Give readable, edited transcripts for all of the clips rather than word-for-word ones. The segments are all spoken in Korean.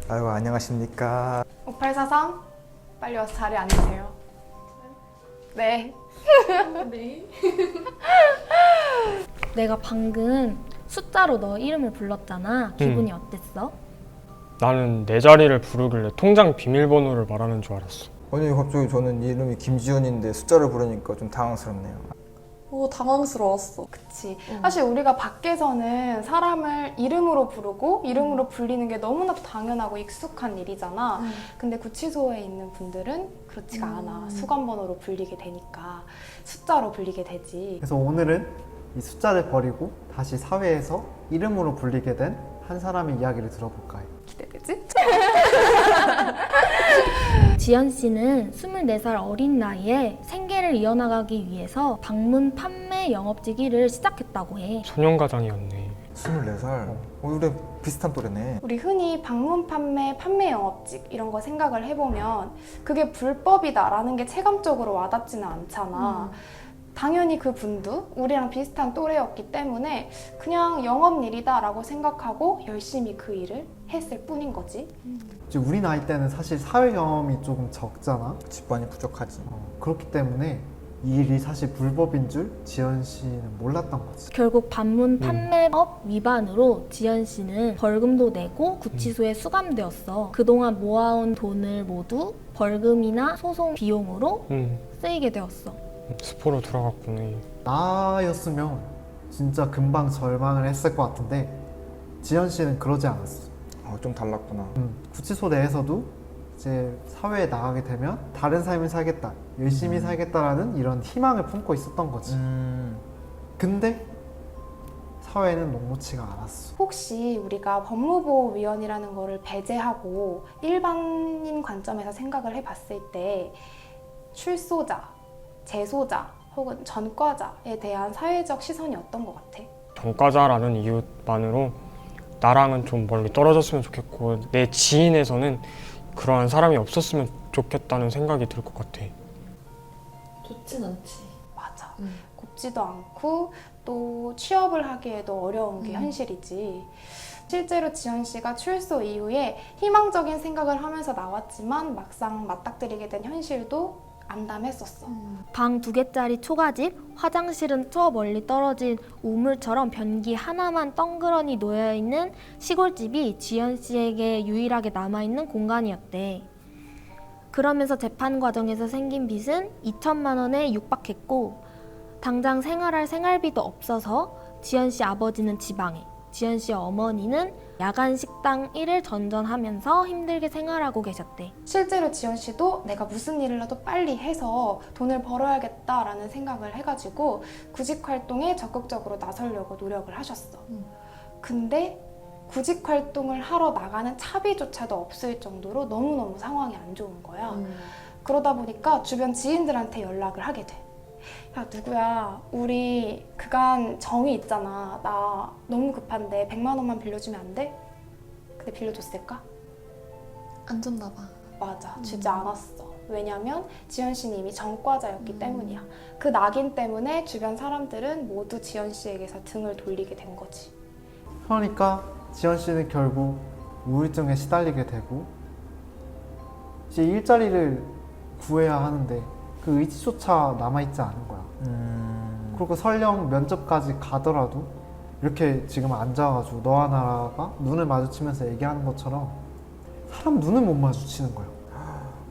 아이고, 안녕하십니까. 5843 빨리 와서 자리에 앉으세요. 네. 네. 내가 방금 숫자로 너 이름을 불렀잖아. 기분이 어땠어? 나는 내 자리를 부르길래 통장 비밀번호를 말하는 줄 알았어. 아니, 갑자기 저는 이름이 김지훈인데 숫자를 부르니까 좀 당황스럽네요. 당황스러웠어. 그치. 사실 우리가 밖에서는 사람을 이름으로 부르고 이름으로 불리는 게 너무나도 당연하고 익숙한 일이잖아. 근데 구치소에 있는 분들은 그렇지가 않아. 수감번호로 불리게 되니까 숫자로 불리게 되지. 그래서 오늘은 이 숫자를 버리고 다시 사회에서 이름으로 불리게 된 한 사람의 이야기를 들어볼까 해요. 기대되지? 지연 씨는 24살 어린 나이에 생계를 이어나가기 위해서 방문 판매 영업직 일을 시작했다고 해. 소년가장이었네. 24살. 우리 비슷한 또래네. 우리 흔히 방문 판매, 판매 영업직 이런 거 생각을 해보면 그게 불법이다라는 게 체감적으로 와닿지는 않잖아. 당연히 그 분도 우리랑 비슷한 또래였기 때문에 그냥 영업일이다라고 생각하고 열심히 그 일을 했을 뿐인 거지. 이제 우리 나이 때는 사실 사회 경험이 조금 적잖아. 집안이 부족하지. 그렇기 때문에 이 일이 사실 불법인 줄 지연 씨는 몰랐던 거지. 결국 방문 판매법 위반으로 지연 씨는 벌금도 내고 구치소에 수감되었어. 그동안 모아온 돈을 모두 벌금이나 소송 비용으로 쓰이게 되었어. 수포로 들어갔구나. 나였으면 진짜 금방 절망을 했을 것 같은데 지연 씨는 그러지 않았어. 좀 달랐구나. 구치소 내에서도 이제 사회에 나가게 되면 다른 삶을 살겠다, 열심히 살겠다라는 이런 희망을 품고 있었던 거지. 근데 사회는 녹록치가 않았어. 혹시 우리가 법무보호위원이라는 거를 배제하고 일반인 관점에서 생각을 해봤을 때 출소자, 재소자 혹은 전과자에 대한 사회적 시선이 어떤 것 같아? 전과자라는 이유만으로 나랑은 좀 멀리 떨어졌으면 좋겠고 내 지인에서는 그러한 사람이 없었으면 좋겠다는 생각이 들 것 같아. 좋진 않지. 맞아. 곱지도 않고 또 취업을 하기에도 어려운 게 현실이지. 실제로 지연 씨가 출소 이후에 희망적인 생각을 하면서 나왔지만 막상 맞닥뜨리게 된 현실도 암담했었어. 방 2개짜리 초가집, 화장실은 저 멀리 떨어진 우물처럼 변기 하나만 덩그러니 놓여있는 시골집이 지연 씨에게 유일하게 남아있는 공간이었대. 그러면서 재판 과정에서 생긴 빚은 2천만 원에 육박했고 당장 생활할 생활비도 없어서 지연 씨 아버지는 지방에, 지연 씨 어머니는 야간 식당 일을 전전하면서 힘들게 생활하고 계셨대. 실제로 지연 씨도 내가 무슨 일이라도 빨리 해서 돈을 벌어야겠다라는 생각을 해가지고 구직 활동에 적극적으로 나서려고 노력을 하셨어. 근데 구직 활동을 하러 나가는 차비조차도 없을 정도로 너무너무 상황이 안 좋은 거야. 그러다 보니까 주변 지인들한테 연락을 하게 돼. 야, 누구야, 우리 그간 정이 있잖아. 나 너무 급한데 100만 원만 빌려주면 안 돼? 근데 빌려줬을까? 안 줬나 봐. 맞아, 주지 않았어. 왜냐면 지연 씨는 이미 전과자였기 때문이야. 그 낙인 때문에 주변 사람들은 모두 지연 씨에게서 등을 돌리게 된 거지. 그러니까 지연 씨는 결국 우울증에 시달리게 되고 이제 일자리를 구해야 하는데 그 의지조차 남아있지 않은 거야. 그리고 설령 면접까지 가더라도 이렇게 지금 앉아가지고 너와 나가 눈을 마주치면서 얘기하는 것처럼 사람 눈을 못 마주치는 거야.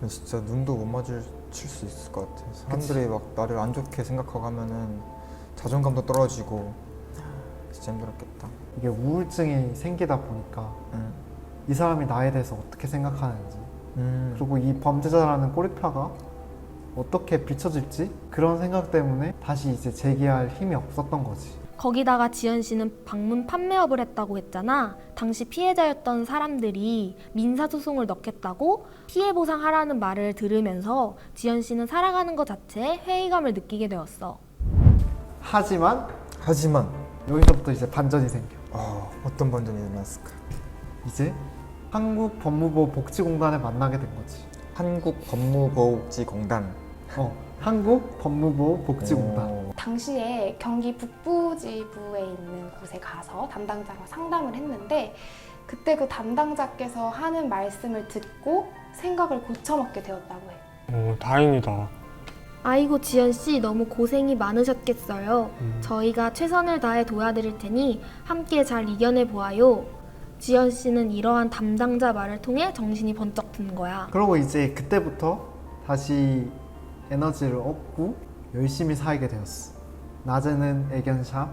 진짜 눈도 못 마주칠 수 있을 것 같아. 사람들이 막 나를 안 좋게 생각하고 하면은 자존감도 떨어지고 진짜 힘들었겠다. 이게 우울증이 생기다 보니까 이 사람이 나에 대해서 어떻게 생각하는지 그리고 이 범죄자라는 꼬리표가 어떻게 비춰질지 그런 생각 때문에 다시 이제 재기할 힘이 없었던 거지. 거기다가 지연 씨는 방문 판매업을 했다고 했잖아. 당시 피해자였던 사람들이 민사소송을 넣겠다고 피해 보상하라는 말을 들으면서 지연 씨는 살아가는 것 자체에 회의감을 느끼게 되었어. 하지만 여기서부터 이제 반전이 생겨. 어떤 반전이 일어났을까? 이제 한국 법무부 복지공단을 만나게 된 거지. 한국 법무보호복지공단. 한국 법무부 복지공단. 당시에 경기 북부지부에 있는 곳에 가서 담당자랑 상담을 했는데 그때 그 담당자께서 하는 말씀을 듣고 생각을 고쳐먹게 되었다고 해. 다행이다. 아이고 지연 씨 너무 고생이 많으셨겠어요. 저희가 최선을 다해 도와드릴 테니 함께 잘 이겨내 보아요. 지연 씨는 이러한 담당자 말을 통해 정신이 번쩍 든 거야. 그러고 이제 그때부터 다시 에너지를 얻고 열심히 살게 되었어. 낮에는 애견샵,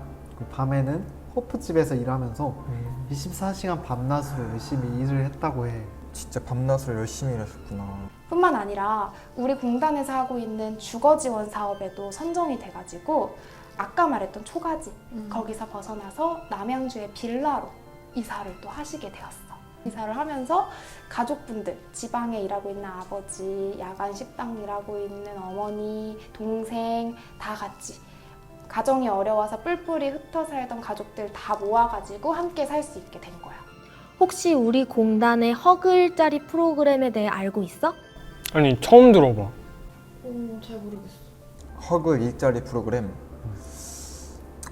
밤에는 호프집에서 일하면서 24시간 밤낮으로 열심히 일을 했다고 해. 진짜 밤낮을 열심히 일하셨구나. 뿐만 아니라 우리 공단에서 하고 있는 주거 지원 사업에도 선정이 돼가지고 아까 말했던 초가집 거기서 벗어나서 남양주의 빌라로 이사를 또 하시게 되었어. 이사를 하면서 가족분들, 지방에 일하고 있는 아버지, 야간 식당 일하고 있는 어머니, 동생 다 같이 가정이 어려워서 뿔뿔이 흩어 살던 가족들 다 모아가지고 함께 살 수 있게 된 거야. 혹시 우리 공단의 허그 일자리 프로그램에 대해 알고 있어? 아니 처음 들어봐. 잘 모르겠어. 허그 일자리 프로그램.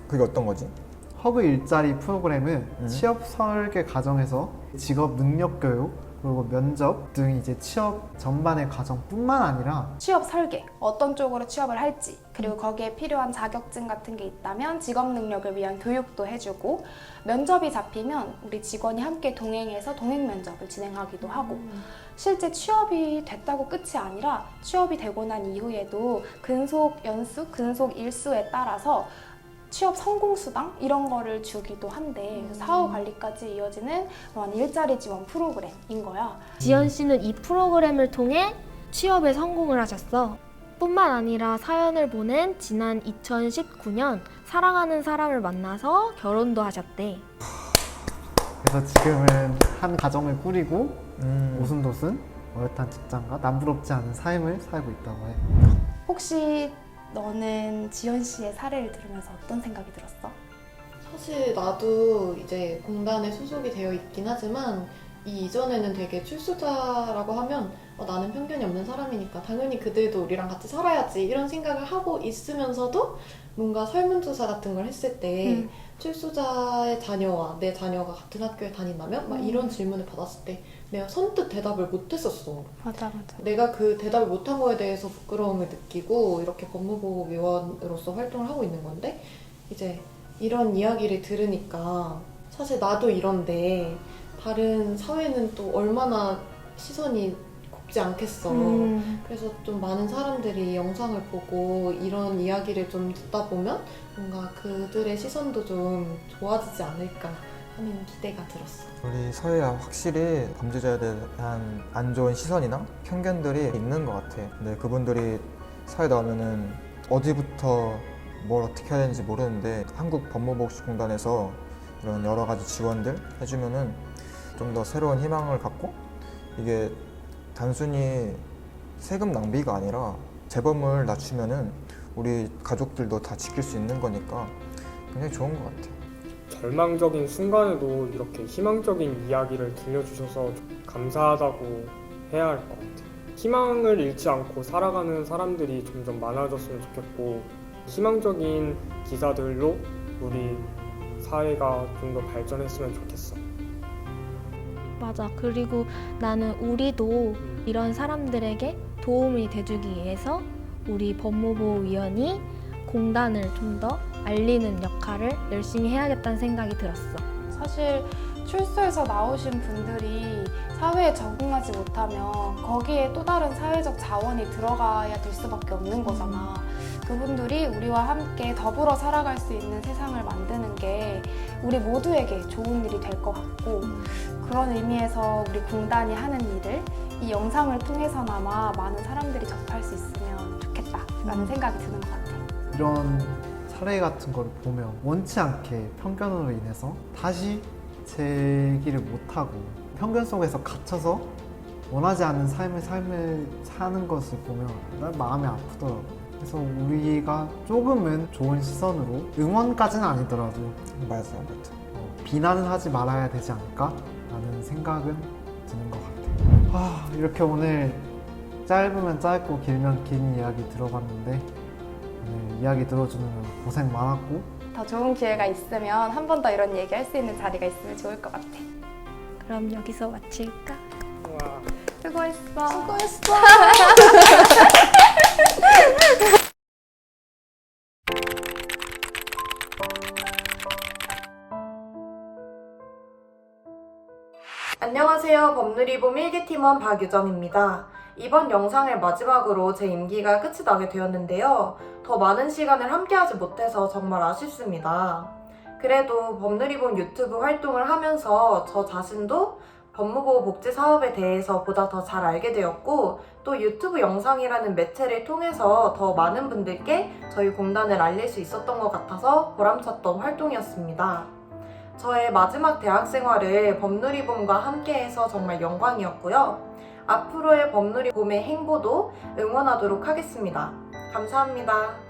그게 어떤 거지? 허그 일자리 프로그램은 취업 설계 과정에서 직업 능력 교육 그리고 면접 등 이제 취업 전반의 과정뿐만 아니라 취업 설계, 어떤 쪽으로 취업을 할지, 그리고 거기에 필요한 자격증 같은 게 있다면 직업 능력을 위한 교육도 해주고, 면접이 잡히면 우리 직원이 함께 동행해서 동행 면접을 진행하기도 하고, 실제 취업이 됐다고 끝이 아니라 취업이 되고 난 이후에도 근속 연수, 근속 일수에 따라서 취업 성공 수당 이런 거를 주기도 한데 사후 관리까지 이어지는 그런 일자리 지원 프로그램인 거야. 지연 씨는 이 프로그램을 통해 취업에 성공을 하셨어. 뿐만 아니라 사연을 보낸 지난 2019년 사랑하는 사람을 만나서 결혼도 하셨대. 그래서 지금은 한 가정을 꾸리고 오순도순 어엿한 직장과 남부럽지 않은 삶을 살고 있다고 해. 혹시 너는 지연 씨의 사례를 들으면서 어떤 생각이 들었어? 사실 나도 이제 공단에 소속이 되어 있긴 하지만 이 이전에는 되게 출소자라고 하면 나는 편견이 없는 사람이니까 당연히 그들도 우리랑 같이 살아야지 이런 생각을 하고 있으면서도 뭔가 설문조사 같은 걸 했을 때 출소자의 자녀와 내 자녀가 같은 학교에 다닌다면? 막 이런 질문을 받았을 때 내가 선뜻 대답을 못했었어. 맞아. 내가 그 대답을 못한 거에 대해서 부끄러움을 느끼고 이렇게 법무보호위원으로서 활동을 하고 있는 건데 이제 이런 이야기를 들으니까 사실 나도 이런데 다른 사회는 또 얼마나 시선이 곱지 않겠어. 그래서 좀 많은 사람들이 영상을 보고 이런 이야기를 좀 듣다 보면 뭔가 그들의 시선도 좀 좋아지지 않을까 하는 기대가 들었어. 우리 사회에 확실히 범죄자에 대한 안 좋은 시선이나 편견들이 있는 것 같아. 근데 그분들이 사회 나오면은 어디부터 뭘 어떻게 해야 되는지 모르는데 한국 법무복지공단에서 이런 여러 가지 지원들 해주면은 좀 더 새로운 희망을 갖고 이게 단순히 세금 낭비가 아니라 재범을 낮추면은 우리 가족들도 다 지킬 수 있는 거니까 굉장히 좋은 것 같아. 절망적인 순간에도 이렇게 희망적인 이야기를 들려주셔서 감사하다고 해야 할 것 같아요. 희망을 잃지 않고 살아가는 사람들이 점점 많아졌으면 좋겠고 희망적인 기사들로 우리 사회가 좀 더 발전했으면 좋겠어. 맞아. 그리고 나는 우리도 이런 사람들에게 도움이 돼주기 위해서 우리 법무보호위원이 공단을 좀 더 알리는 역할을 열심히 해야겠다는 생각이 들었어. 사실 출소해서 나오신 분들이 사회에 적응하지 못하면 거기에 또 다른 사회적 자원이 들어가야 될 수밖에 없는 거잖아. 그분들이 우리와 함께 더불어 살아갈 수 있는 세상을 만드는 게 우리 모두에게 좋은 일이 될 것 같고, 그런 의미에서 우리 공단이 하는 일을 이 영상을 통해서나마 많은 사람들이 접할 수 있으면 좋겠다라는 생각이 드는 것 같아. 이런 사례 같은 거를 보면 원치 않게 편견으로 인해서 다시 제기를 못하고 편견 속에서 갇혀서 원하지 않는 삶을 사는 것을 보면 난 마음이 아프더라고. 그래서 우리가 조금은 좋은 시선으로 응원까지는 아니더라도 맞아. 비난은 하지 말아야 되지 않을까? 라는 생각은 드는 것 같아요. 이렇게 오늘 짧으면 짧고 길면 긴 이야기 들어봤는데 오늘 이야기 들어주는 고생 많았고 더 좋은 기회가 있으면 한 번 더 이런 얘기 할 수 있는 자리가 있으면 좋을 것 같아. 그럼 여기서 마칠까? 와. 수고했어. 수고했어. 안녕하세요. 법누리봄 1기팀원 박유정입니다. 이번 영상을 마지막으로 제 임기가 끝이 나게 되었는데요. 더 많은 시간을 함께하지 못해서 정말 아쉽습니다. 그래도 법누리봄 유튜브 활동을 하면서 저 자신도 법무보호 복지 사업에 대해서 보다 더 잘 알게 되었고 또 유튜브 영상이라는 매체를 통해서 더 많은 분들께 저희 공단을 알릴 수 있었던 것 같아서 보람찼던 활동이었습니다. 저의 마지막 대학 생활을 법누리봄과 함께해서 정말 영광이었고요. 앞으로의 법누리봄의 행보도 응원하도록 하겠습니다. 감사합니다.